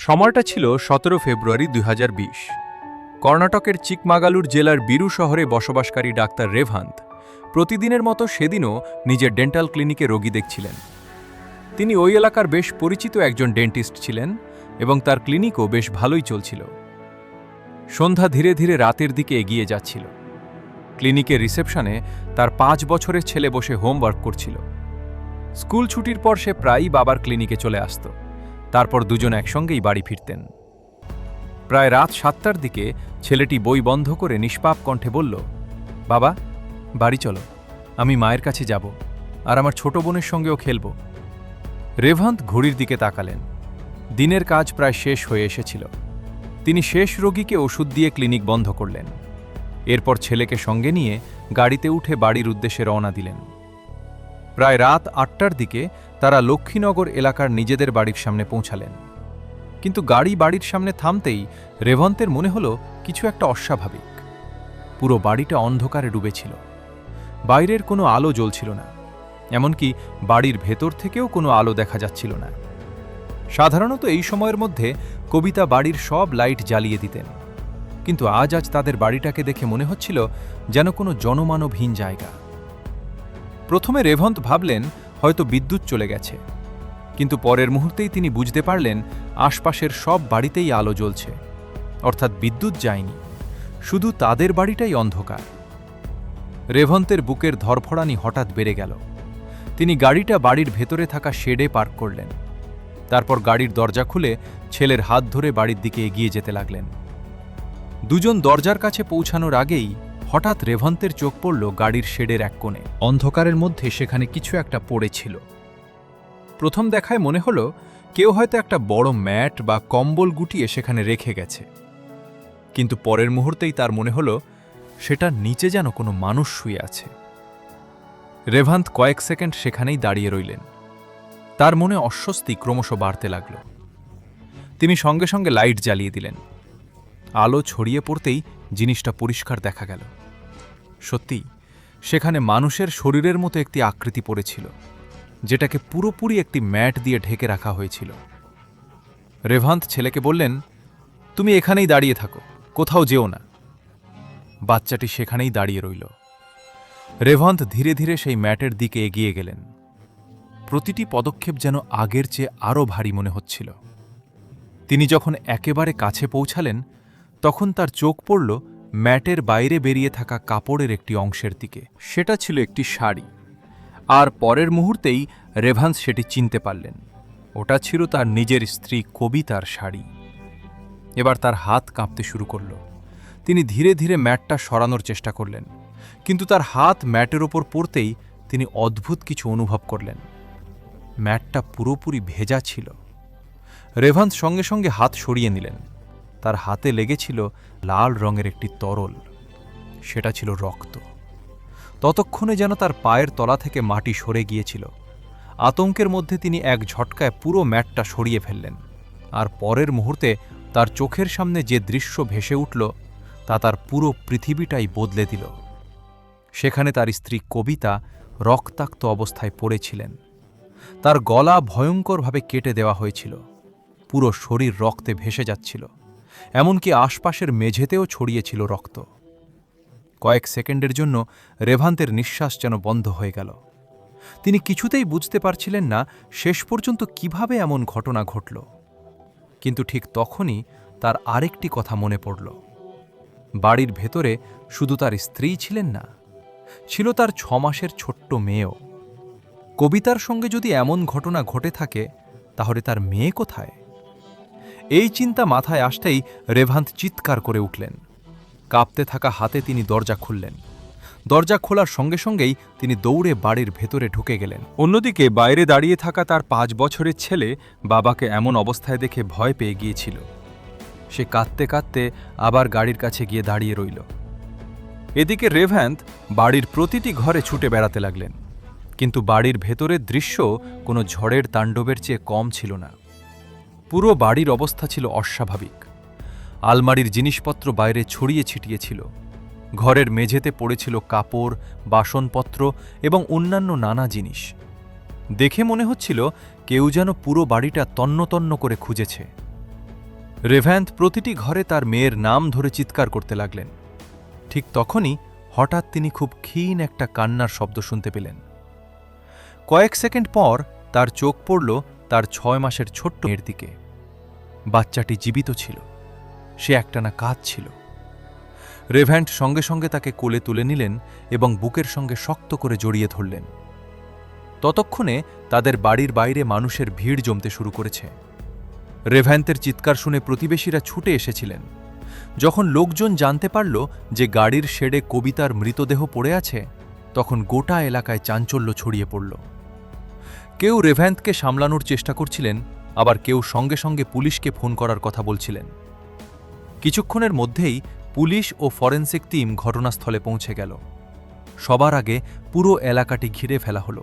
সময়টা ছিল ১৭ ফেব্রুয়ারি ২০২০। কর্ণাটকের চিকমাগালুর জেলার বীরু শহরে বসবাসকারী ডাক্তার রেভান্ত প্রতিদিনের মতো সেদিনও নিজের ডেন্টাল ক্লিনিকে রোগী দেখছিলেন। তিনি ওই এলাকার বেশ পরিচিত একজন ডেন্টিস্ট ছিলেন এবং তার ক্লিনিকও বেশ ভালোই চলছিল। সন্ধ্যা ধীরে ধীরে রাতের দিকে এগিয়ে যাচ্ছিল। ক্লিনিকের রিসেপশনে তার ৫ বছরের ছেলে বসে হোমওয়ার্ক করছিল। স্কুল ছুটির পর সে প্রায়ই বাবার ক্লিনিকে চলে আসত, তারপর দুজন একসঙ্গেই বাড়ি ফিরতেন। প্রায় রাত ৭টার দিকে ছেলেটি বই বন্ধ করে নিষ্পাপ কণ্ঠে বলল, বাবা, বাড়ি চলো, আমি মায়ের কাছে যাব আর আমার ছোট বোনের সঙ্গেও খেলব। রেভান্ত ঘড়ির দিকে তাকালেন। দিনের কাজ প্রায় শেষ হয়ে এসেছিল। তিনি শেষ রোগীকে ওষুধ দিয়ে ক্লিনিক বন্ধ করলেন। এরপর ছেলেকে সঙ্গে নিয়ে গাড়িতে উঠে বাড়ির উদ্দেশ্যে রওনা দিলেন। প্রায় রাত ৮টার দিকে তারা লক্ষ্মীনগর এলাকার নিজেদের বাড়ির সামনে পৌঁছালেন। কিন্তু গাড়ি বাড়ির সামনে থামতেই রেভান্তের মনে হলো কিছু একটা অস্বাভাবিক। পুরো বাড়িটা অন্ধকারে ডুবেছিল। বাইরের কোনো আলো জ্বলছিল না, এমনকি বাড়ির ভেতর থেকেও কোনো আলো দেখা যাচ্ছিল না। সাধারণত এই সময়ের মধ্যে কবিতা বাড়ির সব লাইট জ্বালিয়ে দিতেন, কিন্তু আজ তাদের বাড়িটাকে দেখে মনে হচ্ছিল যেন কোনো জনমানবহীন জায়গা। প্রথমে রেভান্ত ভাবলেন হয়তো বিদ্যুৎ চলে গেছে, কিন্তু পরের মুহূর্তেই তিনি বুঝতে পারলেন আশপাশের সব বাড়িতেই আলো জ্বলছে, অর্থাৎ বিদ্যুৎ যায়নি, শুধু তাদের বাড়িটাই অন্ধকার। রেভান্তের বুকের ধরফড়ানি হঠাৎ বেড়ে গেল। তিনি গাড়িটা বাড়ির ভেতরে থাকা শেডে পার্ক করলেন। তারপর গাড়ির দরজা খুলে ছেলের হাত ধরে বাড়ির দিকে এগিয়ে যেতে লাগলেন। দুজন দরজার কাছে পৌঁছানোর আগেই হঠাৎ রেভান্তের চোখ পড়ল গাড়ির শেডের এক কোণে। অন্ধকারের মধ্যে সেখানে কিছু একটা পড়েছিল। প্রথম দেখায় মনে হলো কেউ হয়তো একটা বড় ম্যাট বা কম্বল গুটিয়ে সেখানে রেখে গেছে, কিন্তু পরের মুহূর্তেই তার মনে হলো সেটার নিচে যেন কোনো মানুষ শুয়ে আছে। রেভান্ত কয়েক সেকেন্ড সেখানেই দাঁড়িয়ে রইলেন। তার মনে অস্বস্তি ক্রমশ বাড়তে লাগল। তিনি সঙ্গে সঙ্গে লাইট জ্বালিয়ে দিলেন। আলো ছড়িয়ে পড়তেই জিনিসটা পরিষ্কার দেখা গেল। সত্যি, সেখানে মানুষের শরীরের মতো একটি আকৃতি পড়েছিল, যেটাকে পুরোপুরি একটি ম্যাট দিয়ে ঢেকে রাখা হয়েছিল। রেভান্ত ছেলেকে বললেন, তুমি এখানেই দাঁড়িয়ে থাকো, কোথাও যেও না। বাচ্চাটি সেখানেই দাঁড়িয়ে রইল। রেভান্ত ধীরে ধীরে সেই ম্যাটের দিকে এগিয়ে গেলেন। প্রতিটি পদক্ষেপ যেন আগের চেয়ে আরও ভারী মনে হচ্ছিল। তিনি যখন একেবারে কাছে পৌঁছালেন, তখন তার চোখ পড়ল ম্যাটের বাইরে বেরিয়ে থাকা কাপড়ের একটি অংশের দিকে। সেটা ছিল একটি শাড়ি, আর পরের মুহূর্তেই রেভান্স সেটি চিনতে পারলেন। ওটা ছিল তার নিজের স্ত্রী কবিতার শাড়ি। এবার তার হাত কাঁপতে শুরু করল। তিনি ধীরে ধীরে ম্যাটটা সরানোর চেষ্টা করলেন, কিন্তু তার হাত ম্যাটের ওপর পড়তেই তিনি অদ্ভুত কিছু অনুভব করলেন। ম্যাটটা পুরোপুরি ভেজা ছিল। রেভান্স সঙ্গে সঙ্গে হাত সরিয়ে নিলেন। তার হাতে লেগেছিল লাল রঙের একটি তরল। সেটা ছিল রক্ত। ততক্ষণে যেন তার পায়ের তলা থেকে মাটি সরে গিয়েছিল। আতঙ্কের মধ্যে তিনি এক ঝটকায় পুরো ম্যাটটা সরিয়ে ফেললেন, আর পরের মুহূর্তে তার চোখের সামনে যে দৃশ্য ভেসে উঠল তা তার পুরো পৃথিবীটাই বদলে দিল। সেখানে তার স্ত্রী কবিতা রক্তাক্ত অবস্থায় পড়েছিলেন। তার গলা ভয়ঙ্করভাবে কেটে দেওয়া হয়েছিল। পুরো শরীর রক্তে ভেসে যাচ্ছিল, এমনকি আশপাশের মেঝেতেও ছড়িয়েছিল রক্ত। কয়েক সেকেন্ডের জন্য রেভান্তের নিঃশ্বাস যেন বন্ধ হয়ে গেল। তিনি কিছুতেই বুঝতে পারছিলেন না শেষ পর্যন্ত কিভাবে এমন ঘটনা ঘটল। কিন্তু ঠিক তখনই তার আরেকটি কথা মনে পড়ল। বাড়ির ভেতরে শুধু তার স্ত্রীই ছিলেন না, ছিল তার ৬ মাসের ছোট্ট মেয়েও। কবিতার সঙ্গে যদি এমন ঘটনা ঘটে থাকে, তাহলে তার মেয়ে কোথায়? এই চিন্তা মাথায় আসতেই রেভান্ত চিৎকার করে উঠলেন। কাঁপতে থাকা হাতে তিনি দরজা খুললেন। দরজা খোলার সঙ্গে সঙ্গেই তিনি দৌড়ে বাড়ির ভেতরে ঢুকে গেলেন। অন্যদিকে বাইরে দাঁড়িয়ে থাকা তার ৫ বছরের ছেলে বাবাকে এমন অবস্থায় দেখে ভয় পেয়ে গিয়েছিল। সে কাঁদতে কাঁদতে আবার গাড়ির কাছে গিয়ে দাঁড়িয়ে রইল। এদিকে রেভান্ত বাড়ির প্রতিটি ঘরে ছুটে বেড়াতে লাগলেন, কিন্তু বাড়ির ভেতরের দৃশ্য কোনো ঝড়ের তাণ্ডবের চেয়ে কম ছিল না। পুরো বাড়ির অবস্থা ছিল অস্বাভাবিক। আলমারির জিনিসপত্র বাইরে ছড়িয়ে ছিটিয়ে ছিল। ঘরের মেঝেতে পড়েছিল কাপড়, বাসনপত্র এবং অন্যান্য নানা জিনিস। দেখে মনে হচ্ছিল কেউ যেন পুরো বাড়িটা তন্ন তন্ন করে খুঁজেছে। রেভ্যান্থ প্রতিটি ঘরে তার মেয়ের নাম ধরে চিৎকার করতে লাগলেন। ঠিক তখনই হঠাৎ তিনি খুব ক্ষীণ একটা কান্নার শব্দ শুনতে পেলেন। কয়েক সেকেন্ড পর তার চোখ পড়ল তার 6 মাসের ছোট্ট মেয়ের দিকে। বাচ্চাটি জীবিত ছিল, সে একটানা কাঁদছিল। রেভ্যান্থ সঙ্গে সঙ্গে তাকে কোলে তুলে নিলেন এবং বুকের সঙ্গে শক্ত করে জড়িয়ে ধরলেন। ততক্ষণে তাদের বাড়ির বাইরে মানুষের ভিড় জমতে শুরু করেছে। রেভ্যান্থের চিৎকার শুনে প্রতিবেশীরা ছুটে এসেছিলেন। যখন লোকজন জানতে পারল যে গাড়ির শেডে কবিতার মৃতদেহ পড়ে আছে, তখন গোটা এলাকায় চাঞ্চল্য ছড়িয়ে পড়ল। কেউ রেভ্যান্থকে সামলানোর চেষ্টা করছিলেন, আবার কেউ সঙ্গে সঙ্গে পুলিশকে ফোন করার কথা বলছিলেন। কিছুক্ষণের মধ্যেই পুলিশ ও ফরেনসিক টিম ঘটনাস্থলে পৌঁছে গেল। সবার আগে পুরো এলাকাটি ঘিরে ফেলা হলো।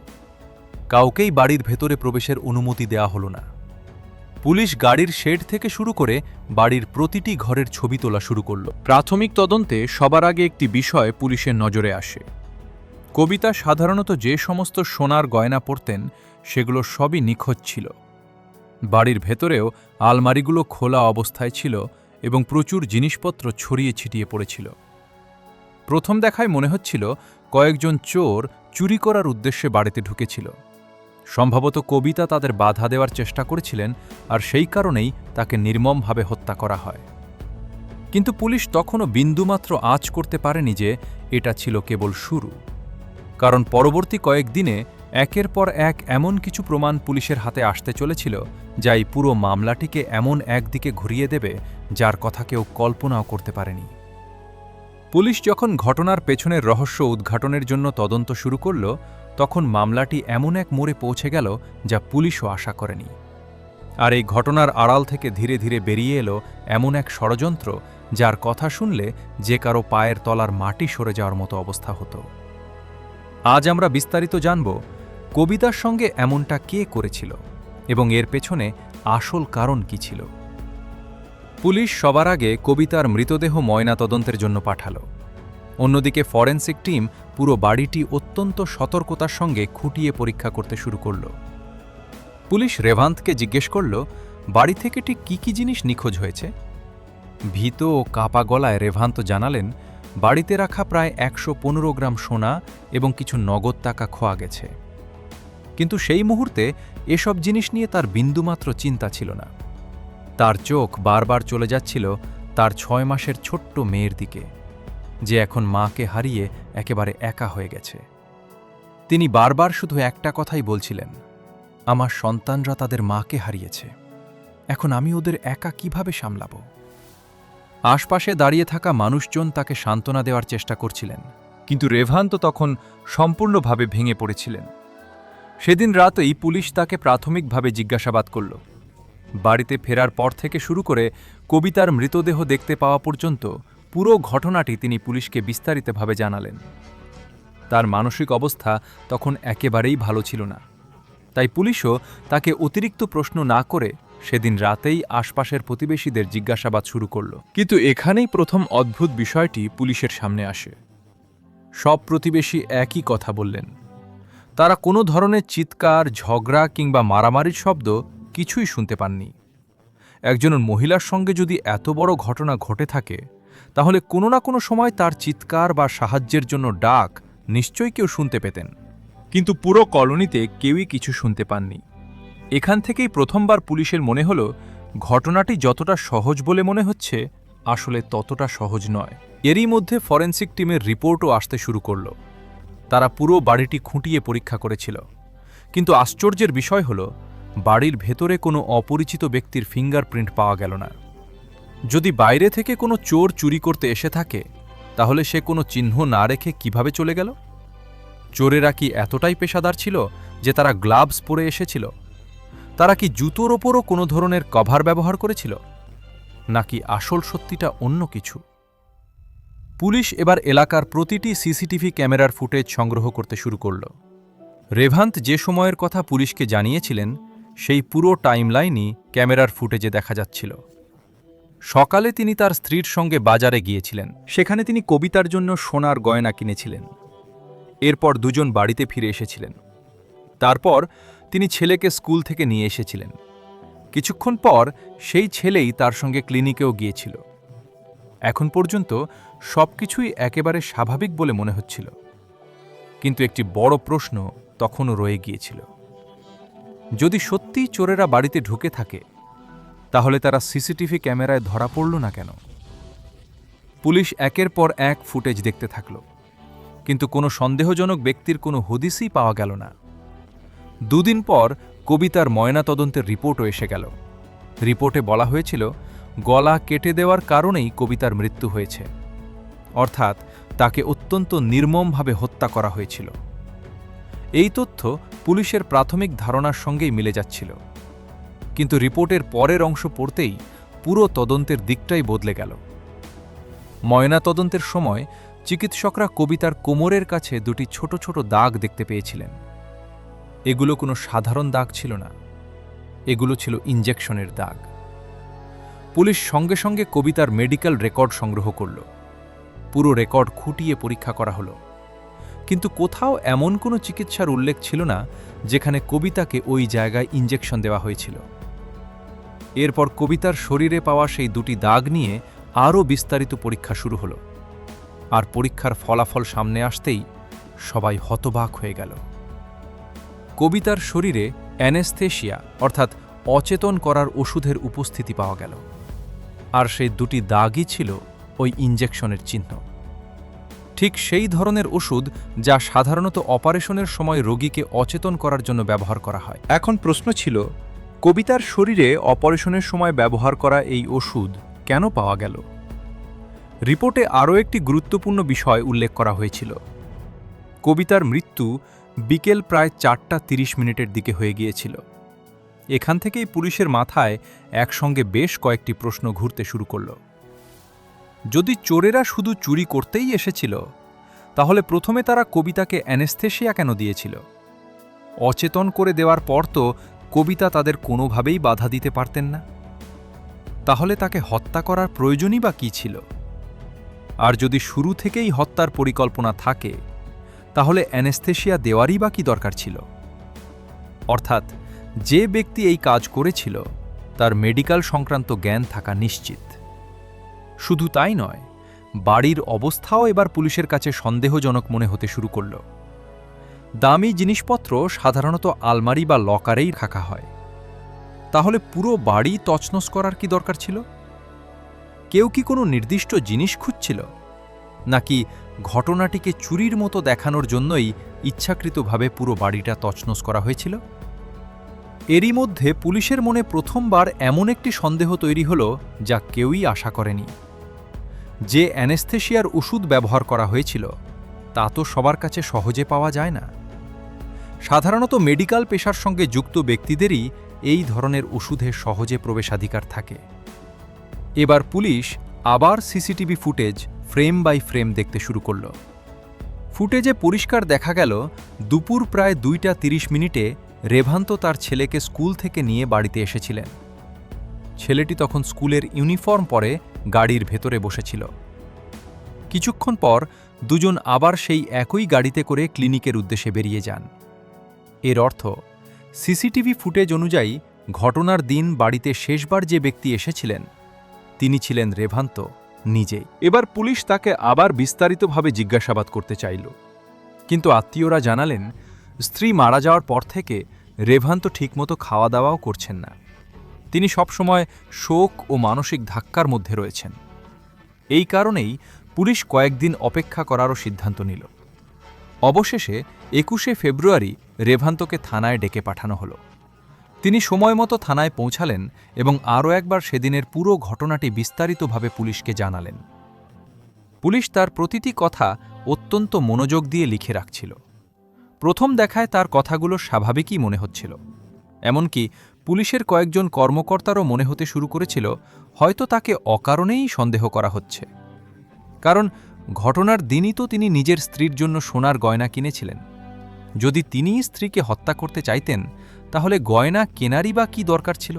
কাউকেই বাড়ির ভেতরে প্রবেশের অনুমতি দেয়া হলো না। পুলিশ গাড়ির শেড থেকে শুরু করে বাড়ির প্রতিটি ঘরের ছবি তোলা শুরু করল। প্রাথমিক তদন্তে সবার আগে একটি বিষয় পুলিশের নজরে আসে। কবিতা সাধারণত যে সমস্ত সোনার গয়না পরতেন সেগুলো সবই নিখোঁজ ছিল। বাড়ির ভেতরেও আলমারিগুলো খোলা অবস্থায় ছিল এবং প্রচুর জিনিসপত্র ছড়িয়ে ছিটিয়ে পড়েছিল। প্রথম দেখায় মনে হচ্ছিল কয়েকজন চোর চুরি করার উদ্দেশ্যে বাড়িতে ঢুকেছিল। সম্ভবত কবিতা তাদের বাধা দেওয়ার চেষ্টা করেছিলেন, আর সেই কারণেই তাকে নির্মমভাবে হত্যা করা হয়। কিন্তু পুলিশ তখনও বিন্দুমাত্র আঁচ করতে পারেনি যে এটা ছিল কেবল শুরু। কারণ পরবর্তী কয়েকদিনে একের পর এক এমন কিছু প্রমাণ পুলিশের হাতে আসতে চলেছিল যা এই পুরো মামলাটিকে এমন একদিকে ঘুরিয়ে দেবে যার কথা কেউ কল্পনাও করতে পারেনি। পুলিশ যখন ঘটনার পেছনের রহস্য উদ্ঘাটনের জন্য তদন্ত শুরু করল, তখন মামলাটি এমন এক মোড়ে পৌঁছে গেল যা পুলিশও আশা করেনি। আর এই ঘটনার আড়াল থেকে ধীরে ধীরে বেরিয়ে এলো এমন এক ষড়যন্ত্র যার কথা শুনলে যে কারো পায়ের তলার মাটি সরে যাওয়ার মতো অবস্থা হতো। আজ আমরা বিস্তারিত জানব কবিতার সঙ্গে এমনটা কে করেছিল এবং এর পেছনে আসল কারণ কি ছিল। পুলিশ সবার আগে কবিতার মৃতদেহ ময়নাতদন্তের জন্য পাঠালো। অন্যদিকে ফরেনসিক টিম পুরো বাড়িটি অত্যন্ত সতর্কতার সঙ্গে খুঁটিয়ে পরীক্ষা করতে শুরু করল। পুলিশ রেভান্থকে জিজ্ঞেস করল, বাড়ি থেকে ঠিক কী কী জিনিস নিখোঁজ হয়েছে। ভীত ও কাঁপা গলায় রেভান্থ জানালেন, বাড়িতে রাখা প্রায় 115 গ্রাম সোনা এবং কিছু নগদ টাকা খোয়া গেছে। কিন্তু সেই মুহূর্তে এসব জিনিস নিয়ে তার বিন্দুমাত্র চিন্তা ছিল না। তার চোখ বারবার চলে যাচ্ছিল তার 6 মাসের ছোট্ট মেয়ের দিকে, যে এখন মাকে হারিয়ে একেবারে একা হয়ে গেছে। তিনি বারবার শুধু একটা কথাই বলছিলেন, আমার সন্তানরা তাদের মাকে হারিয়েছে, এখন আমি ওদের একা কিভাবে সামলাব। আশপাশে দাঁড়িয়ে থাকা মানুষজন তাকে সান্ত্বনা দেওয়ার চেষ্টা করছিলেন, কিন্তু রেভান্থ তখন সম্পূর্ণভাবে ভেঙে পড়েছিলেন। সেদিন রাতেই পুলিশ তাকে প্রাথমিকভাবে জিজ্ঞাসাবাদ করল। বাড়িতে ফেরার পর থেকে শুরু করে কবিতার মৃতদেহ দেখতে পাওয়া পর্যন্ত পুরো ঘটনাটি তিনি পুলিশকে বিস্তারিতভাবে জানালেন। তার মানসিক অবস্থা তখন একেবারেই ভালো ছিল না, তাই পুলিশও তাকে অতিরিক্ত প্রশ্ন না করে সেদিন রাতেই আশপাশের প্রতিবেশীদের জিজ্ঞাসাবাদ শুরু করল। কিন্তু এখানেই প্রথম অদ্ভুত বিষয়টি পুলিশের সামনে আসে। সব প্রতিবেশী একই কথা বললেন। তারা কোনো ধরনের চিৎকার, ঝগড়া কিংবা মারামারির শব্দ কিছুই শুনতে পাননি। একজন মহিলার সঙ্গে যদি এত বড় ঘটনা ঘটে থাকে, তাহলে কোনো না কোনো সময় তার চিৎকার বা সাহায্যের জন্য ডাক নিশ্চয়ই কেউ শুনতে পেতেন। কিন্তু পুরো কলোনিতে কেউই কিছু শুনতে পাননি। এখান থেকেই প্রথমবার পুলিশের মনে হলো ঘটনাটি যতটা সহজ বলে মনে হচ্ছে, আসলে ততটা সহজ নয়। এরই মধ্যে ফরেনসিক টিমের রিপোর্টও আসতে শুরু করল। তারা পুরো বাড়িটি খুঁটিয়ে পরীক্ষা করেছিল, কিন্তু আশ্চর্যের বিষয় হল বাড়ির ভেতরে কোনো অপরিচিত ব্যক্তির ফিঙ্গারপ্রিন্ট পাওয়া গেল না। যদি বাইরে থেকে কোনো চোর চুরি করতে এসে থাকে, তাহলে সে কোনো চিহ্ন না রেখে কিভাবে চলে গেল? চোরেরা কি এতটাই পেশাদার ছিল যে তারা গ্লাভস পরে এসেছিল? তারা কি জুতোর ওপরও কোনো ধরনের কভার ব্যবহার করেছিল, নাকি আসল সত্যিটা অন্য কিছু? পুলিশ এবার এলাকার প্রতিটি সিসিটিভি ক্যামেরার ফুটেজ সংগ্রহ করতে শুরু করল। রেভান্থ যে সময়ের কথা পুলিশকে জানিয়েছিলেন, সেই পুরো টাইমলাইনই ক্যামেরার ফুটেজে দেখা যাচ্ছিল। সকালে তিনি তার স্ত্রীর সঙ্গে বাজারে গিয়েছিলেন। সেখানে তিনি কবিতার জন্য সোনার গয়না কিনেছিলেন। এরপর দুজন বাড়িতে ফিরে এসেছিলেন। তারপর তিনি ছেলেকে স্কুল থেকে নিয়ে এসেছিলেন। কিছুক্ষণ পর সেই ছেলেই তার সঙ্গে ক্লিনিকেও গিয়েছিল। এখন পর্যন্ত সবকিছুই একেবারে স্বাভাবিক বলে মনে হচ্ছিল, কিন্তু একটি বড় প্রশ্ন তখনও রয়ে গিয়েছিল। যদি সত্যিই চোরেরা বাড়িতে ঢুকে থাকে, তাহলে তারা সিসিটিভি ক্যামেরায় ধরা পড়ল না কেন? পুলিশ একের পর এক ফুটেজ দেখতে থাকল, কিন্তু কোনো সন্দেহজনক ব্যক্তির কোনো হদিসই পাওয়া গেল না। দুদিন পর কবিতার ময়নাতদন্তের রিপোর্টও এসে গেল। রিপোর্টে বলা হয়েছিল গলা কেটে দেওয়ার কারণেই কবিতার মৃত্যু হয়েছে, অর্থাৎ তাকে অত্যন্ত নির্মমভাবে হত্যা করা হয়েছিল। এই তথ্য পুলিশের প্রাথমিক ধারণার সঙ্গেই মিলে যাচ্ছিল, কিন্তু রিপোর্টের পরের অংশ পড়তেই পুরো তদন্তের দিকটাই বদলে গেল। ময়নাতদন্তের সময় চিকিৎসকরা কবিতার কোমরের কাছে দুটি ছোট ছোট দাগ দেখতে পেয়েছিলেন। এগুলো কোনো সাধারণ দাগ ছিল না, এগুলো ছিল ইনজেকশনের দাগ। পুলিশ সঙ্গে সঙ্গে কবিতার মেডিকেল রেকর্ড সংগ্রহ করল। পুরো রেকর্ড খুঁটিয়ে পরীক্ষা করা হলো, কিন্তু কোথাও এমন কোনো চিকিৎসার উল্লেখ ছিল না যেখানে কবিতাকে ওই জায়গায় ইনজেকশন দেওয়া হয়েছিল। এরপর কবিতার শরীরে পাওয়া সেই দুটি দাগ নিয়ে আরও বিস্তারিত পরীক্ষা শুরু হলো, আর পরীক্ষার ফলাফল সামনে আসতেই সবাই হতবাক হয়ে গেল। কবিতার শরীরে অ্যানেস্থেশিয়া অর্থাৎ অচেতন করার ওষুধের উপস্থিতি পাওয়া গেল, আর সেই দুটি দাগই ছিল ওই ইনজেকশনের চিহ্ন। ঠিক সেই ধরনের ওষুধ যা সাধারণত অপারেশনের সময় রোগীকে অচেতন করার জন্য ব্যবহার করা হয়। এখন প্রশ্ন ছিল, কবিতার শরীরে অপারেশনের সময় ব্যবহার করা এই ওষুধ কেন পাওয়া গেল? রিপোর্টে আরও একটি গুরুত্বপূর্ণ বিষয় উল্লেখ করা হয়েছিল। কবিতার মৃত্যু বিকেল প্রায় 4:30 দিকে হয়ে গিয়েছিল। এখান থেকেই পুলিশের মাথায় একসঙ্গে বেশ কয়েকটি প্রশ্ন ঘুরতে শুরু করল। যদি চোরেরা শুধু চুরি করতেই এসেছিল, তাহলে প্রথমে তারা কবিতাকে অ্যানেস্থেশিয়া কেন দিয়েছিল? অচেতন করে দেওয়ার পর তো কবিতা তাদের কোনোভাবেই বাধা দিতে পারতেন না। তাহলে তাকে হত্যা করার প্রয়োজনই বা কী ছিল? আর যদি শুরু থেকেই হত্যার পরিকল্পনা থাকে, তাহলে অ্যানেস্থেশিয়া দেওয়ারই বা কী দরকার ছিল? অর্থাৎ যে ব্যক্তি এই কাজ করেছিল তার মেডিকেল সংক্রান্ত জ্ঞান থাকা নিশ্চিত। শুধু তাই নয়, বাড়ির অবস্থাও এবার পুলিশের কাছে সন্দেহজনক মনে হতে শুরু করল। দামি জিনিসপত্র সাধারণত আলমারি বা লকারেই রাখা হয়, তাহলে পুরো বাড়ি তছনছ করার কি দরকার ছিল? কেউ কি কোনো নির্দিষ্ট জিনিস খুঁজছিল, নাকি ঘটনাটিকে চুরির মতো দেখানোর জন্যই ইচ্ছাকৃতভাবে পুরো বাড়িটা তছনছ করা হয়েছিল? এরই মধ্যে পুলিশের মনে প্রথমবার এমন একটি সন্দেহ তৈরি হল যা কেউই আশা করেনি। যে অ্যানেস্থেশিয়ার ওষুধ ব্যবহার করা হয়েছিল তা তো সবার কাছে সহজে পাওয়া যায় না। সাধারণত মেডিকেল পেশার সঙ্গে যুক্ত ব্যক্তিদেরই এই ধরনের ওষুধে সহজে প্রবেশাধিকার থাকে। এবার পুলিশ আবার CCTV footage frame by frame দেখতে শুরু করল। ফুটেজে পরিষ্কার দেখা গেল দুপুর প্রায় 2:30 রেভান্ত তার ছেলেকে স্কুল থেকে নিয়ে বাড়িতে এসেছিলেন। ছেলেটি তখন স্কুলের ইউনিফর্ম পরে গাড়ির ভেতরে বসেছিল। কিছুক্ষণ পর দুজন আবার সেই একই গাড়িতে করে ক্লিনিকের উদ্দেশ্যে বেরিয়ে যান। এর অর্থ, সিসিটিভি ফুটেজ অনুযায়ী ঘটনার দিন বাড়িতে শেষবার যে ব্যক্তি এসেছিলেন তিনি ছিলেন রেভান্ত নিজেই। এবার পুলিশ তাকে আবার বিস্তারিতভাবে জিজ্ঞাসাবাদ করতে চাইল, কিন্তু আত্মীয়রা জানালেন স্ত্রী মারা যাওয়ার পর থেকে রেভান্ত ঠিকমতো খাওয়া দাওয়াও করছেন না। তিনি সবসময় শোক ও মানসিক ধাক্কার মধ্যে রয়েছেন। এই কারণেই পুলিশ কয়েকদিন অপেক্ষা করারও সিদ্ধান্ত নিল। অবশেষে 21 ফেব্রুয়ারি রেভান্তকে থানায় ডেকে পাঠানো হলো। তিনি সময়মতো থানায় পৌঁছালেন এবং আরও একবার সেদিনের পুরো ঘটনাটি বিস্তারিতভাবে পুলিশকে জানালেন। পুলিশ তার প্রতিটি কথা অত্যন্ত মনোযোগ দিয়ে লিখে রাখছিল। প্রথম দেখায় তার কথাগুলো স্বাভাবিকই মনে হচ্ছিল। এমনকি পুলিশের কয়েকজন কর্মকর্তারও মনে হতে শুরু করেছিল হয়তো তাকে অকারণেই সন্দেহ করা হচ্ছে। কারণ ঘটনার দিনই তো তিনি নিজের স্ত্রীর জন্য সোনার গয়না কিনেছিলেন। যদি তিনিই স্ত্রীকে হত্যা করতে চাইতেন, তাহলে গয়না কেনারই বা কী দরকার ছিল?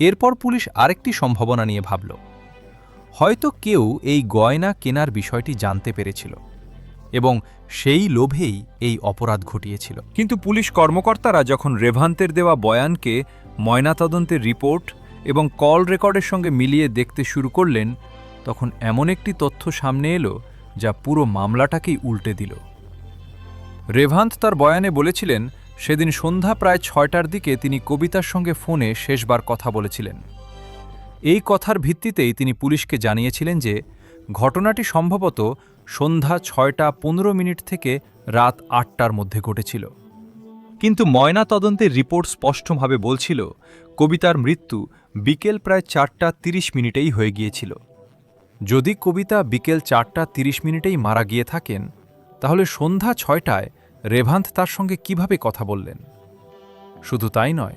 এরপর পুলিশ আরেকটি সম্ভাবনা নিয়ে ভাবল, হয়তো কেউ এই গয়না কেনার বিষয়টি জানতে পেরেছিল এবং সেই লোভেই এই অপরাধ ঘটিয়েছিল। কিন্তু পুলিশ কর্মকর্তারা যখন রেভান্তের দেওয়া বয়ানকে ময়নাতদন্তের রিপোর্ট এবং কল রেকর্ডের সঙ্গে মিলিয়ে দেখতে শুরু করলেন, তখন এমন একটি তথ্য সামনে এলো যা পুরো মামলাটাকেই উল্টে দিল। রেভান্থ তার বয়ানে বলেছিলেন, সেদিন সন্ধ্যা প্রায় 6টার দিকে তিনি কবিতার সঙ্গে ফোনে শেষবার কথা বলেছিলেন। এই কথার ভিত্তিতেই তিনি পুলিশকে জানিয়েছিলেন যে ঘটনাটি সম্ভবত সন্ধ্যা 6:15 থেকে রাত 8টার মধ্যে ঘটেছিল। কিন্তু ময়নাতদন্তের রিপোর্ট স্পষ্টভাবে বলছিল কবিতার মৃত্যু বিকেল প্রায় 4:30 হয়ে গিয়েছিল। যদি কবিতা বিকেল 4:30 মারা গিয়ে থাকেন, তাহলে সন্ধ্যা 6টায় রেভান্থ তার সঙ্গে কিভাবে কথা বললেন? শুধু তাই নয়,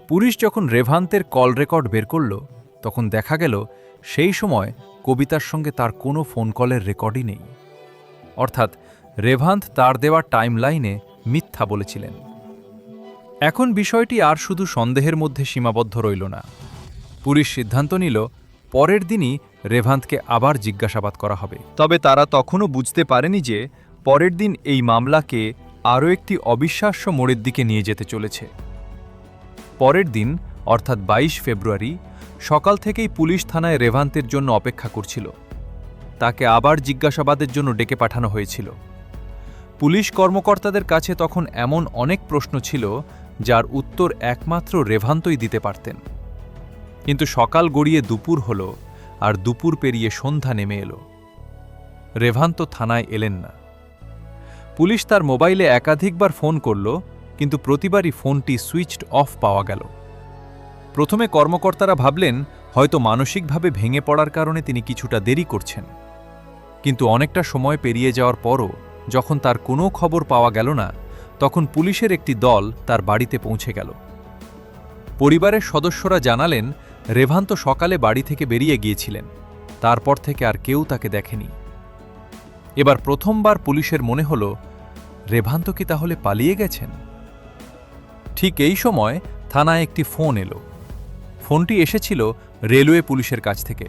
পুলিশ যখন রেভান্থের কল রেকর্ড বের করল, তখন দেখা গেল সেই সময় কবিতার সঙ্গে তার কোনো ফোন কলের রেকর্ডই নেই। অর্থাৎ রেভান্থ তার দেওয়া টাইমলাইনে মিথ্যা বলেছিলেন। এখন বিষয়টি আর শুধু সন্দেহের মধ্যে সীমাবদ্ধ রইল না। পুলিশ সিদ্ধান্ত নিল পরের দিনই রেভান্থকে আবার জিজ্ঞাসাবাদ করা হবে। তবে তারা তখনও বুঝতে পারেনি যে পরের দিন এই মামলাকে আরও একটি অবিশ্বাস্য মোড়ের দিকে নিয়ে যেতে চলেছে। পরের দিন অর্থাৎ 22 ফেব্রুয়ারি সকাল থেকেই পুলিশ থানায় রেভান্থের জন্য অপেক্ষা করছিল। তাকে আবার জিজ্ঞাসাবাদের জন্য ডেকে পাঠানো হয়েছিল। পুলিশ কর্মকর্তাদের কাছে তখন এমন অনেক প্রশ্ন ছিল যার উত্তর একমাত্র রেভান্থই দিতে পারতেন। কিন্তু সকাল গড়িয়ে দুপুর হল, আর দুপুর পেরিয়ে সন্ধ্যা নেমে এলো। রেভান্থ থানায় এলেন না। পুলিশ তার মোবাইলে একাধিকবার ফোন করল, কিন্তু প্রতিবারই ফোনটি সুইচড অফ পাওয়া গেল। প্রথমে কর্মকর্তারা ভাবলেন হয়তো মানসিকভাবে ভেঙে পড়ার কারণে তিনি কিছুটা দেরি করছেন। কিন্তু অনেকটা সময় পেরিয়ে যাওয়ার পরও যখন তার কোনো খবর পাওয়া গেল না, তখন পুলিশের একটি দল তার বাড়িতে পৌঁছে গেল। পরিবারের সদস্যরা জানালেন রেভান্থ সকালে বাড়ি থেকে বেরিয়ে গিয়েছিলেন, তারপর থেকে আর কেউ তাকে দেখেনি। এবার প্রথমবার পুলিশের মনে হল রেভান্থ কি তাহলে পালিয়ে গেছেন? ঠিক এই সময় থানায় একটি ফোন এলো। ফোনটি এসেছিল রেলওয়ে পুলিশের কাছ থেকে।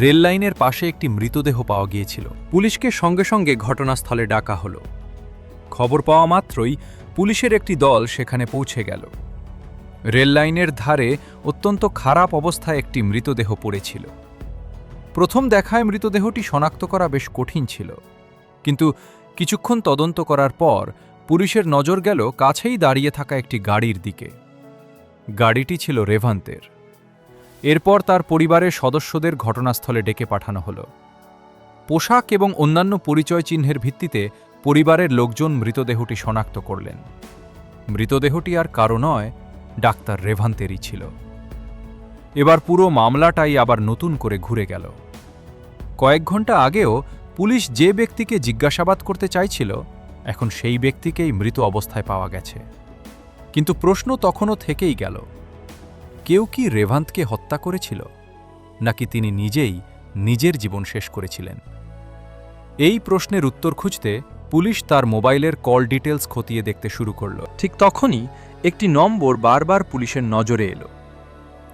রেল লাইনের পাশে একটি মৃতদেহ পাওয়া গিয়েছিল। পুলিশকে সঙ্গে সঙ্গে ঘটনাস্থলে ডাকা হলো। খবর পাওয়া মাত্রই পুলিশের একটি দল সেখানে পৌঁছে গেল। রেল লাইনের ধারে অত্যন্ত খারাপ অবস্থায় একটি মৃতদেহ পড়েছিল। প্রথম দেখায় মৃতদেহটি শনাক্ত করা বেশ কঠিন ছিল, কিন্তু কিছুক্ষণ তদন্ত করার পর পুলিশের নজর গেল কাছেই দাঁড়িয়ে থাকা একটি গাড়ির দিকে। গাড়িটি ছিল রেভান্থের। এরপর তার পরিবারের সদস্যদের ঘটনাস্থলে ডেকে পাঠানো হলো। পোশাক এবং অন্যান্য পরিচয় চিহ্নের ভিত্তিতে পরিবারের লোকজন মৃতদেহটি শনাক্ত করলেন। মৃতদেহটি আর কারো নয়, ডাক্তার রেভান্থেরই ছিল। এবার পুরো মামলাটাই আবার নতুন করে ঘুরে গেল। কয়েক ঘন্টা আগেও পুলিশ যে ব্যক্তিকে জিজ্ঞাসাবাদ করতে চাইছিল, এখন সেই ব্যক্তিকেই মৃত অবস্থায় পাওয়া গেছে। কিন্তু প্রশ্ন তখনও থেকেই গেল, কেউ কি রেভান্থকে হত্যা করেছিল, নাকি তিনি নিজেই নিজের জীবন শেষ করেছিলেন? এই প্রশ্নের উত্তর খুঁজতে পুলিশ তার মোবাইলের কল ডিটেলস খতিয়ে দেখতে শুরু করল। ঠিক তখনই একটি নম্বর বারবার পুলিশের নজরে এলো।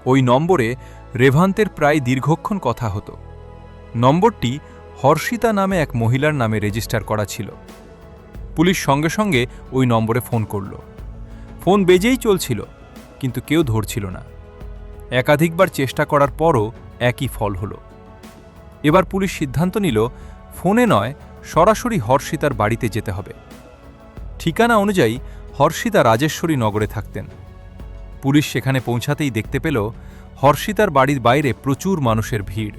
ওই নম্বরে রেভান্থের প্রায় দীর্ঘক্ষণ কথা হতো। নম্বরটি হর্ষিতা নামে এক মহিলার নামে রেজিস্টার করা ছিল। পুলিশ সঙ্গে সঙ্গে ওই নম্বরে ফোন করল। ফোন বেজেই চলছিল, কিন্তু কেউ ধরছিল না। একাধিকবার চেষ্টা করার পরও একই ফল হলো। এবার পুলিশ সিদ্ধান্ত নিল ফোনে নয়, সরাসরি হর্ষিতার বাড়িতে যেতে হবে। ঠিকানা অনুযায়ী হর্ষিতা রাজেশ্বরী নগরে থাকতেন। পুলিশ সেখানে পৌঁছাতেই দেখতে পেল হর্ষিতার বাড়ির বাইরে প্রচুর মানুষের ভিড়।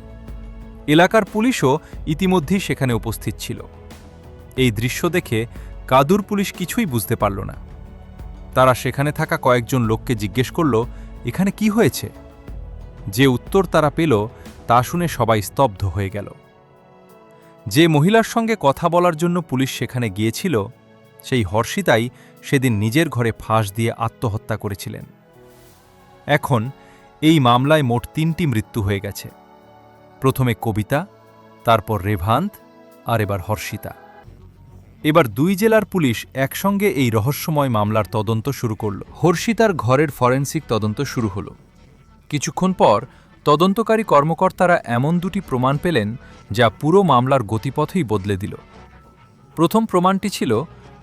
এলাকার পুলিশও ইতিমধ্যেই সেখানে উপস্থিত ছিল। এই দৃশ্য দেখে কাদুর পুলিশ কিছুই বুঝতে পারল না। তারা সেখানে থাকা কয়েকজন লোককে জিজ্ঞেস করল, এখানে কি হয়েছে? যে উত্তর তারা পেল তা শুনে সবাই স্তব্ধ হয়ে গেল। যে মহিলার সঙ্গে কথা বলার জন্য পুলিশ সেখানে গিয়েছিল, সেই হর্ষিতাই সেদিন নিজের ঘরে ফাঁস দিয়ে আত্মহত্যা করেছিলেন। এখন এই মামলায় মোট 3টি মৃত্যু হয়ে গেছে। প্রথমে কবিতা, তারপর রেভান্থ, আর এবার হর্ষিতা। এবার 2 জেলার পুলিশ একসঙ্গে এই রহস্যময় মামলার তদন্ত শুরু করল। হর্ষিতার ঘরের ফরেনসিক তদন্ত শুরু হল। কিছুক্ষণ পর তদন্তকারী কর্মকর্তারা এমন 2টি প্রমাণ পেলেন যা পুরো মামলার গতিপথই বদলে দিল। প্রথম প্রমাণটি ছিল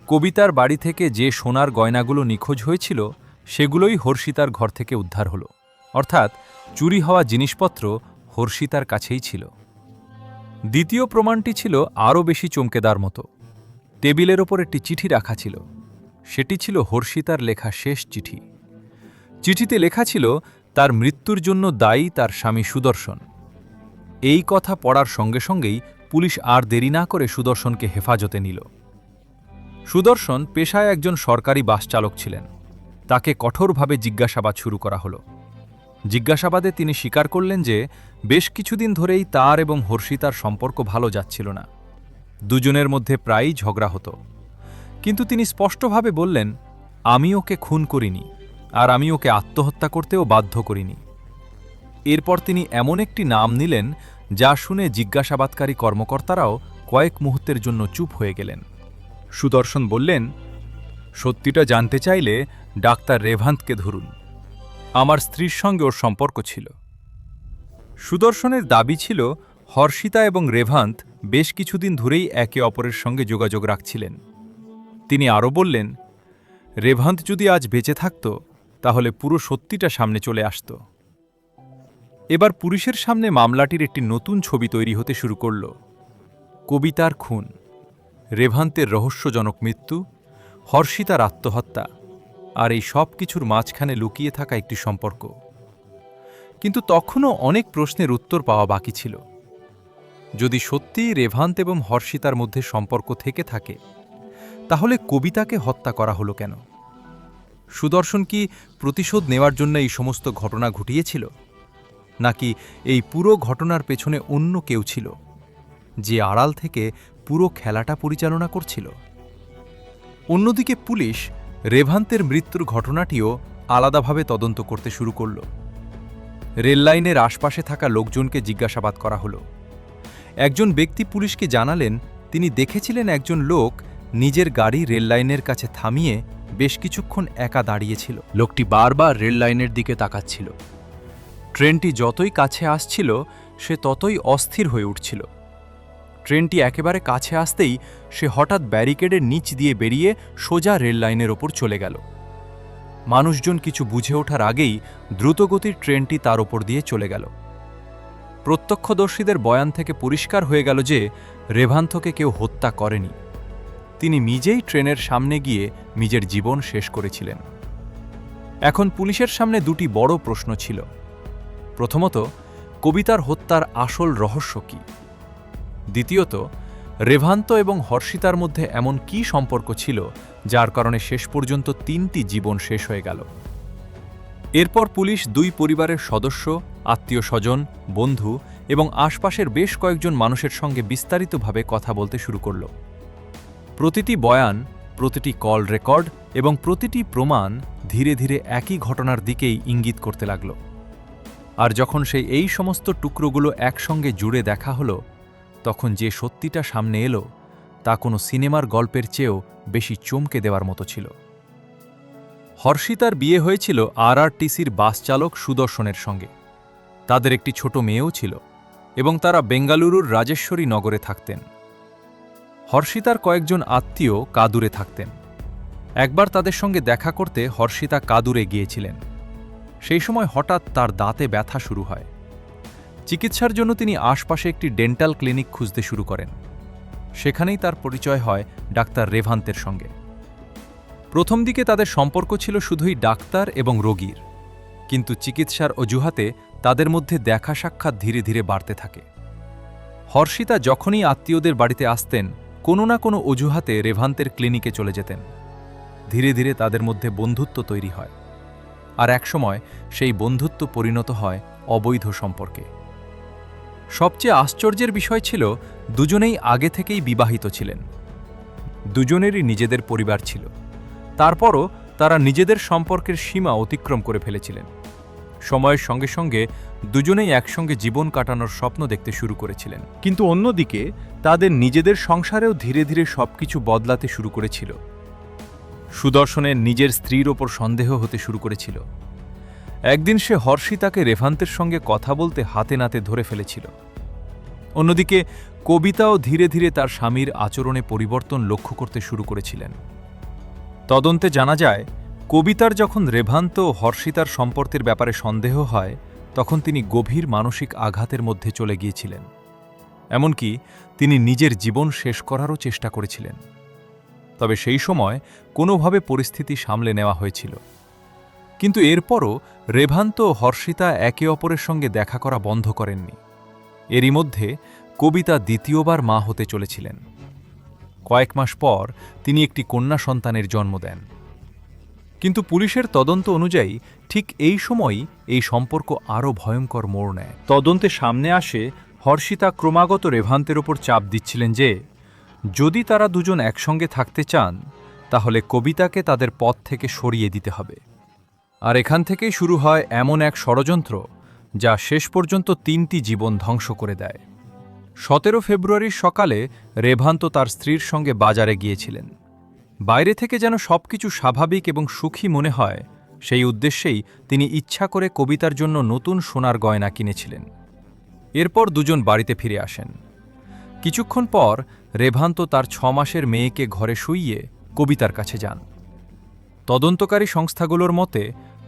কবিতার বাড়ি থেকে যে সোনার গয়নাগুলো নিখোঁজ হয়েছিল সেগুলোই হর্ষিতার ঘর থেকে উদ্ধার হলো, অর্থাৎ চুরি হওয়া জিনিসপত্র হর্ষিতার কাছেই ছিল। দ্বিতীয় প্রমাণটি ছিল আরও বেশি চমকেদার মতো। টেবিলের ওপর একটি চিঠি রাখা ছিল। সেটি ছিল হর্ষিতার লেখা শেষ চিঠি। চিঠিতে লেখা ছিল তার মৃত্যুর জন্য দায়ী তার স্বামী সুদর্শন। এই কথা পড়ার সঙ্গে সঙ্গেই পুলিশ আর দেরি না করে সুদর্শনকে হেফাজতে নিল। সুদর্শন পেশায় একজন সরকারি বাস চালক ছিলেন। তাকে কঠোরভাবে জিজ্ঞাসাবাদ শুরু করা হলো। জিজ্ঞাসাবাদে তিনি স্বীকার করলেন যে বেশ কিছুদিন ধরেই তার এবং হর্ষিতার সম্পর্ক ভালো যাচ্ছিল না। দুজনের মধ্যে প্রায়ই ঝগড়া হতো। কিন্তু তিনি স্পষ্টভাবে বললেন, আমি ওকে খুন করিনি, আর আমি ওকে আত্মহত্যা করতেও বাধ্য করিনি। এরপর তিনি এমন একটি নাম নিলেন যা শুনে জিজ্ঞাসাবাদকারী কর্মকর্তারাও কয়েক মুহূর্তের জন্য চুপ হয়ে গেলেন। সুদর্শন বললেন, সত্যিটা জানতে চাইলে ডাক্তার রেভান্তকে ধরুন। আমার স্ত্রীর সঙ্গে ওর সম্পর্ক ছিল। সুদর্শনের দাবি ছিল হর্ষিতা এবং রেভান্ত বেশ কিছুদিন ধরেই একে অপরের সঙ্গে যোগাযোগ রাখছিলেন। তিনি আরও বললেন, রেভান্ত যদি আজ বেঁচে থাকত তাহলে পুরো সত্যিটা সামনে চলে আসত। এবার পুলিশের সামনে মামলাটির একটি নতুন ছবি তৈরি হতে শুরু করল। কবিতার খুন, রেভান্তের রহস্যজনক মৃত্যু, হর্ষিতার আত্মহত্যা, আর এই সব কিছুর মাঝখানে লুকিয়ে থাকা একটি সম্পর্ক। কিন্তু তখনও অনেক প্রশ্নের উত্তর পাওয়া বাকি ছিল। যদি সত্যিই রেভান্ত এবং হর্ষিতার মধ্যে সম্পর্ক থেকে থাকে, তাহলে কবিতাকে হত্যা করা হলো কেন? সুদর্শন কি প্রতিশোধ নেওয়ার জন্য এই সমস্ত ঘটনা ঘটিয়েছিল, নাকি এই পুরো ঘটনার পেছনে অন্য কেউ ছিল যে আড়াল থেকে পুরো খেলাটা পরিচালনা করছিল? অন্যদিকে পুলিশ রেভান্তের মৃত্যুর ঘটনাটিও আলাদাভাবে তদন্ত করতে শুরু করল। রেললাইনের আশপাশে থাকা লোকজনকে জিজ্ঞাসাবাদ করা হলো। একজন ব্যক্তি পুলিশকে জানালেন তিনি দেখেছিলেন একজন লোক নিজের গাড়ি রেললাইনের কাছে থামিয়ে বেশ কিছুক্ষণ একা দাঁড়িয়েছিল। লোকটি বারবার রেললাইনের দিকে তাকাচ্ছিল। ট্রেনটি যতই কাছে আসছিল সে ততই অস্থির হয়ে উঠছিল। ট্রেনটি একেবারে কাছে আসতেই সে হঠাৎ ব্যারিকেডের নিচ দিয়ে বেরিয়ে সোজা রেললাইনের ওপর চলে গেল। মানুষজন কিছু বুঝে ওঠার আগেই দ্রুতগতির ট্রেনটি তার ওপর দিয়ে চলে গেল। প্রত্যক্ষদর্শীদের বয়ান থেকে পরিষ্কার হয়ে গেল যে রেভান্তকে কেউ হত্যা করেনি। তিনি নিজেই ট্রেনের সামনে গিয়ে নিজের জীবন শেষ করেছিলেন। এখন পুলিশের সামনে দুটি বড় প্রশ্ন ছিল। প্রথমত, কবিতার হত্যার আসল রহস্য কী? দ্বিতীয়ত, রেভান্ত এবং হর্ষিতার মধ্যে এমন কী সম্পর্ক ছিল যার কারণে শেষ পর্যন্ত 3টি জীবন শেষ হয়ে গেল? এরপর পুলিশ দুই পরিবারের সদস্য, আত্মীয় স্বজন, বন্ধু এবং আশপাশের বেশ কয়েকজন মানুষের সঙ্গে বিস্তারিতভাবে কথা বলতে শুরু করল। প্রতিটি বয়ান, প্রতিটি কল রেকর্ড এবং প্রতিটি প্রমাণ ধীরে ধীরে একই ঘটনার দিকেই ইঙ্গিত করতে লাগল। আর যখন এই সমস্ত টুকরোগুলো একসঙ্গে জুড়ে দেখা হলো, তখন যে সত্যিটা সামনে এলো তা কোনো সিনেমার গল্পের চেয়েও বেশি চমকে দেওয়ার মতো ছিল। হর্ষিতার বিয়ে হয়েছিল আরআরটিসির বাস চালক সুদর্শনের সঙ্গে। তাদের একটি ছোট মেয়েও ছিল এবং তারা বেঙ্গালুরুর রাজেশ্বরী নগরে থাকতেন। হর্ষিতার কয়েকজন আত্মীয় কাদুরে থাকতেন। একবার তাদের সঙ্গে দেখা করতে হর্ষিতা কাদুরে গিয়েছিলেন। সেই সময় হঠাৎ তার দাঁতে ব্যথা শুরু হয়। চিকিৎসার জন্য তিনি আশপাশে একটি ডেন্টাল ক্লিনিক খুঁজতে শুরু করেন। সেখানেই তার পরিচয় হয় ডাক্তার রেভান্তের সঙ্গে। প্রথম দিকে তাদের সম্পর্ক ছিল শুধুই ডাক্তার এবং রোগীর, কিন্তু চিকিৎসার অজুহাতে তাদের মধ্যে দেখা সাক্ষাৎ ধীরে ধীরে বাড়তে থাকে। হর্ষিতা যখনই আত্মীয়দের বাড়িতে আসতেন, কোনো না কোনো অজুহাতে রেভান্তের ক্লিনিকে চলে যেতেন। ধীরে ধীরে তাদের মধ্যে বন্ধুত্ব তৈরি হয়, আর একসময় সেই বন্ধুত্ব পরিণত হয় অবৈধ সম্পর্কে। সবচেয়ে আশ্চর্যের বিষয় ছিল দুজনেই আগে থেকেই বিবাহিত ছিলেন। দুজনেরই নিজেদের পরিবার ছিল। তারপরও তারা নিজেদের সম্পর্কের সীমা অতিক্রম করে ফেলেছিলেন। সময়ের সঙ্গে সঙ্গে দুজনেই একসঙ্গে জীবন কাটানোর স্বপ্ন দেখতে শুরু করেছিলেন। কিন্তু অন্যদিকে তাদের নিজেদের সংসারেও ধীরে ধীরে সবকিছু বদলাতে শুরু করেছিল। সুদর্শনের নিজের স্ত্রীর ওপর সন্দেহ হতে শুরু করেছিল। একদিন সে হর্ষিতাকে রেভান্তের সঙ্গে কথা বলতে হাতে নাতে ধরে ফেলেছিল। অন্যদিকে কবিতাও ধীরে ধীরে তার স্বামীর আচরণে পরিবর্তন লক্ষ্য করতে শুরু করেছিলেন। তদন্তে জানা যায়, কবিতার যখন রেভান্ত ও হর্ষিতার সম্পর্কের ব্যাপারে সন্দেহ হয় তখন তিনি গভীর মানসিক আঘাতের মধ্যে চলে গিয়েছিলেন। এমনকি তিনি নিজের জীবন শেষ করারও চেষ্টা করেছিলেন। তবে সেই সময় কোনোভাবে পরিস্থিতি সামলে নেওয়া হয়েছিল। কিন্তু এরপরও রেভান্ত ও হর্ষিতা একে অপরের সঙ্গে দেখা করা বন্ধ করেননি। এরই মধ্যে কবিতা দ্বিতীয়বার মা হতে চলেছিলেন। কয়েক মাস পর তিনি একটি কন্যা সন্তানের জন্ম দেন। কিন্তু পুলিশের তদন্ত অনুযায়ী ঠিক এই সময়ই এই সম্পর্ক আরও ভয়ঙ্কর মোড় নেয়। তদন্তে সামনে আসে হর্ষিতা ক্রমাগত রেভান্তের ওপর চাপ দিচ্ছিলেন যে যদি তারা দুজন একসঙ্গে থাকতে চান তাহলে কবিতাকে তাদের পথ থেকে সরিয়ে দিতে হবে। আর এখান থেকেই শুরু হয় এমন এক ষড়যন্ত্র যা শেষ পর্যন্ত 3টি জীবন ধ্বংস করে দেয়। 17 ফেব্রুয়ারির সকালে রেভান্ত তার স্ত্রীর সঙ্গে বাজারে গিয়েছিলেন। বাইরে থেকে যেন সবকিছু স্বাভাবিক এবং সুখী মনে হয় সেই উদ্দেশ্যেই তিনি ইচ্ছা করে কবিতার জন্য নতুন সোনার গয়না কিনেছিলেন। এরপর দুজন বাড়িতে ফিরে আসেন। কিছুক্ষণ পর রেভান্ত তার 6 মাসের মেয়েকে ঘরে শুইয়ে কবিতার কাছে যান। তদন্তকারী সংস্থাগুলোর মতে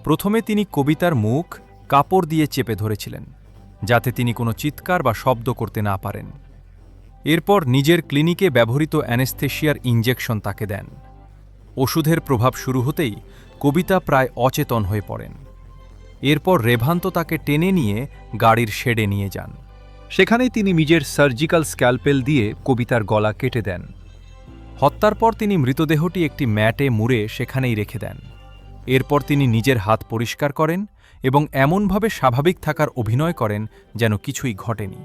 প্রথমে তিনি কবিতার মুখ কাপড় দিয়ে চেপে ধরেছিলেন যাতে তিনি কোনো চিৎকার বা শব্দ করতে না পারেন। এরপর নিজের ক্লিনিকে ব্যবহৃত অ্যানেস্থেশিয়ার ইঞ্জেকশন তাকে দেন। ওষুধের প্রভাব শুরু হতেই কবিতা প্রায় অচেতন হয়ে পড়েন। এরপর রেভান্ত তাকে টেনে নিয়ে গাড়ির শেডে নিয়ে যান। সেখানেই তিনি নিজের সার্জিক্যাল স্ক্যালপেল দিয়ে কবিতার গলা কেটে দেন। হত্যার পর তিনি মৃতদেহটি একটি ম্যাটে মুড়ে সেখানেই রেখে দেন। এরপর তিনি নিজের হাত পরিষ্কার করেন এবং এমনভাবে স্বাভাবিক থাকার অভিনয় করেন যেন কিছুই ঘটেনি।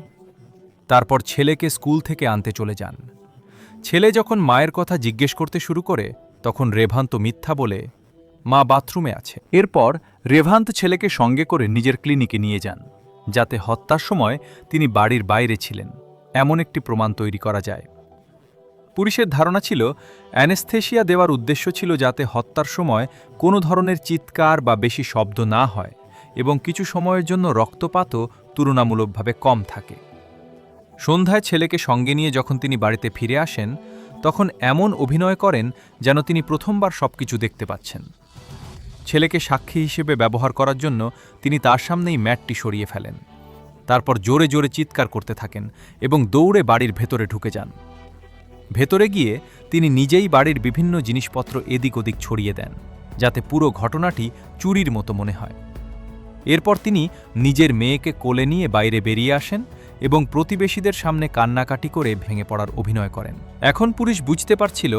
তারপর ছেলেকে স্কুল থেকে আনতে চলে যান। ছেলে যখন মায়ের কথা জিজ্ঞেস করতে শুরু করে তখন রেভান্ত মিথ্যা বলে মা বাথরুমে আছে। এরপর রেভান্ত ছেলেকে সঙ্গে করে নিজের ক্লিনিকে নিয়ে যান যাতে হত্যার সময় তিনি বাড়ির বাইরে ছিলেন এমন একটি প্রমাণ তৈরি করা যায়। পুলিশের ধারণা ছিল অ্যানেস্থেশিয়া দেওয়ার উদ্দেশ্য ছিল যাতে হত্যার সময় কোনো ধরনের চিৎকার বা বেশি শব্দ না হয় এবং কিছু সময়ের জন্য রক্তপাতও তুলনামূলকভাবে কম থাকে। সন্ধ্যায় ছেলেকে সঙ্গে নিয়ে যখন তিনি বাড়িতে ফিরে আসেন তখন এমন অভিনয় করেন যেন তিনি প্রথমবার সবকিছু দেখতে পাচ্ছেন। ছেলেকে সাক্ষী হিসেবে ব্যবহার করার জন্য তিনি তার সামনেই ম্যাটটি সরিয়ে ফেলেন। তারপর জোরে জোরে চিৎকার করতে থাকেন এবং দৌড়ে বাড়ির ভেতরে ঢুকে যান। ভেতরে গিয়ে তিনি নিজেই বাড়ির বিভিন্ন জিনিসপত্র এদিক ওদিক ছড়িয়ে দেন যাতে পুরো ঘটনাটি চুরির মতো মনে হয়। এরপর তিনি নিজের মেয়েকে কোলে নিয়ে বাইরে বেরিয়ে আসেন এবং প্রতিবেশীদের সামনে কান্নাকাটি করে ভেঙে পড়ার অভিনয় করেন। এখন পুলিশ বুঝতে পারছিল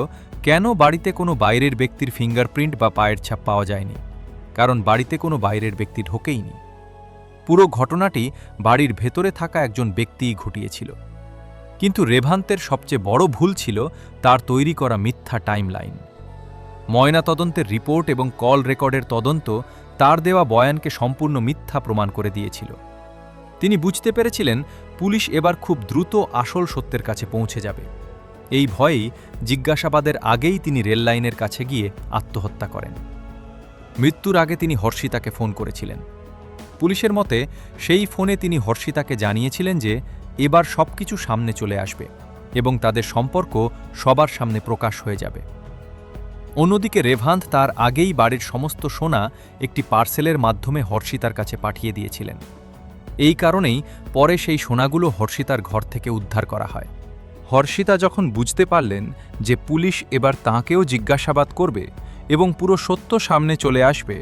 কেন বাড়িতে কোনো বাইরের ব্যক্তির ফিঙ্গারপ্রিন্ট বা পায়ের ছাপ পাওয়া যায়নি, কারণ বাড়িতে কোনো বাইরের ব্যক্তি ঢোকেইনি। পুরো ঘটনাটি বাড়ির ভেতরে থাকা একজন ব্যক্তিই ঘটিয়েছিল। কিন্তু রেভান্তের সবচেয়ে বড় ভুল ছিল তার তৈরি করা মিথ্যা টাইমলাইন। ময়নাতদন্তের রিপোর্ট এবং কল রেকর্ডের তদন্ত তার দেওয়া বয়ানকে সম্পূর্ণ মিথ্যা প্রমাণ করে দিয়েছিল। তিনি বুঝতে পেরেছিলেন পুলিশ এবার খুব দ্রুত আসল সত্যের কাছে পৌঁছে যাবে। এই ভয়েই জিজ্ঞাসাবাদের আগেই তিনি রেললাইনের কাছে গিয়ে আত্মহত্যা করেন। মৃত্যুর আগে তিনি হর্ষিতাকে ফোন করেছিলেন। পুলিশের মতে সেই ফোনে তিনি হর্ষিতাকে জানিয়েছিলেন যে এবার সবকিছু সামনে চলে আসবে এবং তাদের সম্পর্ক সবার সামনে প্রকাশ হয়ে যাবে। অন্যদিকে রেভান্ত তার আগেই বাড়ির সমস্ত সোনা একটি পার্সেলের মাধ্যমে হর্ষিতার কাছে পাঠিয়ে দিয়েছিলেন। এই কারণেই পরে সেই সোনাগুলো হর্ষিতার ঘর থেকে উদ্ধার করা হয়। হর্ষিতা যখন বুঝতে পারলেন যে পুলিশ এবার তাঁকেও জিজ্ঞাসাবাদ করবে এবং পুরো সত্য সামনে চলে আসবে,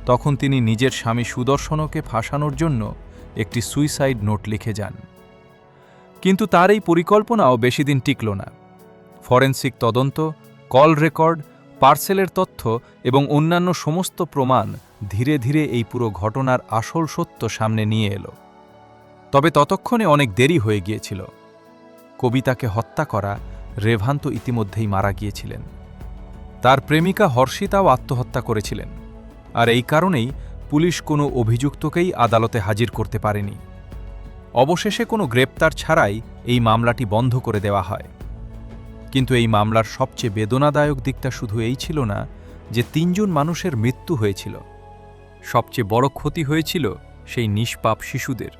তখন তিনি নিজের স্বামী সুদর্শনকে ফাঁসানোর জন্য একটি সুইসাইড নোট লিখে যান। কিন্তু তার এই পরিকল্পনাও বেশি দিন টিকল না। ফরেনসিক তদন্ত, কল রেকর্ড, পার্সেলের তথ্য এবং অন্যান্য সমস্ত প্রমাণ ধীরে ধীরে এই পুরো ঘটনার আসল সত্য সামনে নিয়ে এলো। তবে ততক্ষণে অনেক দেরি হয়ে গিয়েছিল। কবিতাকে হত্যা করা রেভান্ত ইতিমধ্যেই মারা গিয়েছিলেন। তার প্রেমিকা হর্ষিতাও আত্মহত্যা করেছিলেন, আর এই কারণেই পুলিশ কোনো অভিযুক্তকেই আদালতে হাজির করতে পারেনি। অবশেষে কোনো গ্রেপ্তার ছাড়াই এই মামলাটি বন্ধ করে দেওয়া হয়। কিন্তু এই মামলার সবচেয়ে বেদনাদায়ক দিকটা শুধু এই ছিল না যে 3 জন মানুষের মৃত্যু হয়েছিল। সবচেয়ে বড় ক্ষতি হয়েছিল সেই নিষ্পাপ শিশুদের,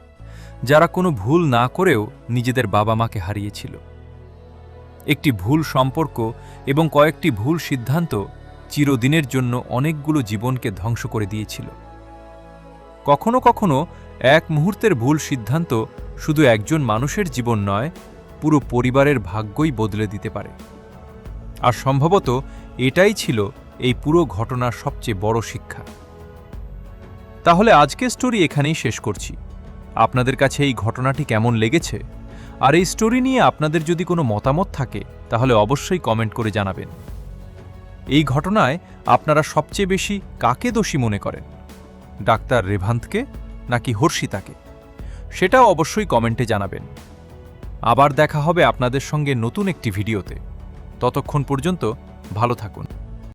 যারা কোনো ভুল না করেও নিজেদের বাবা মাকে হারিয়েছিল। একটি ভুল সম্পর্ক এবং কয়েকটি ভুল সিদ্ধান্ত চিরদিনের জন্য অনেকগুলো জীবনকে ধ্বংস করে দিয়েছিল। কখনো কখনো এক মুহূর্তের ভুল সিদ্ধান্ত শুধু একজন মানুষের জীবন নয়, পুরো পরিবারের ভাগ্যই বদলে দিতে পারে। আর সম্ভবত এটাই ছিল এই পুরো ঘটনার সবচেয়ে বড় শিক্ষা। তাহলে আজকের স্টোরি এখানেই শেষ করছি। আপনাদের কাছে এই ঘটনাটি কেমন লেগেছে? আর এই স্টোরি নিয়ে আপনাদের যদি কোনো মতামত থাকে তাহলে অবশ্যই কমেন্ট করে জানাবেন। এই ঘটনায় আপনারা সবচেয়ে বেশি কাকে দোষী মনে করেন, ডাক্তার রেভান্থকে নাকি হর্ষিতাকে? সেটাও অবশ্যই কমেন্টে জানাবেন। আবার দেখা হবে আপনাদের সঙ্গে নতুন একটি ভিডিওতে। ততক্ষণ পর্যন্ত ভালো থাকুন।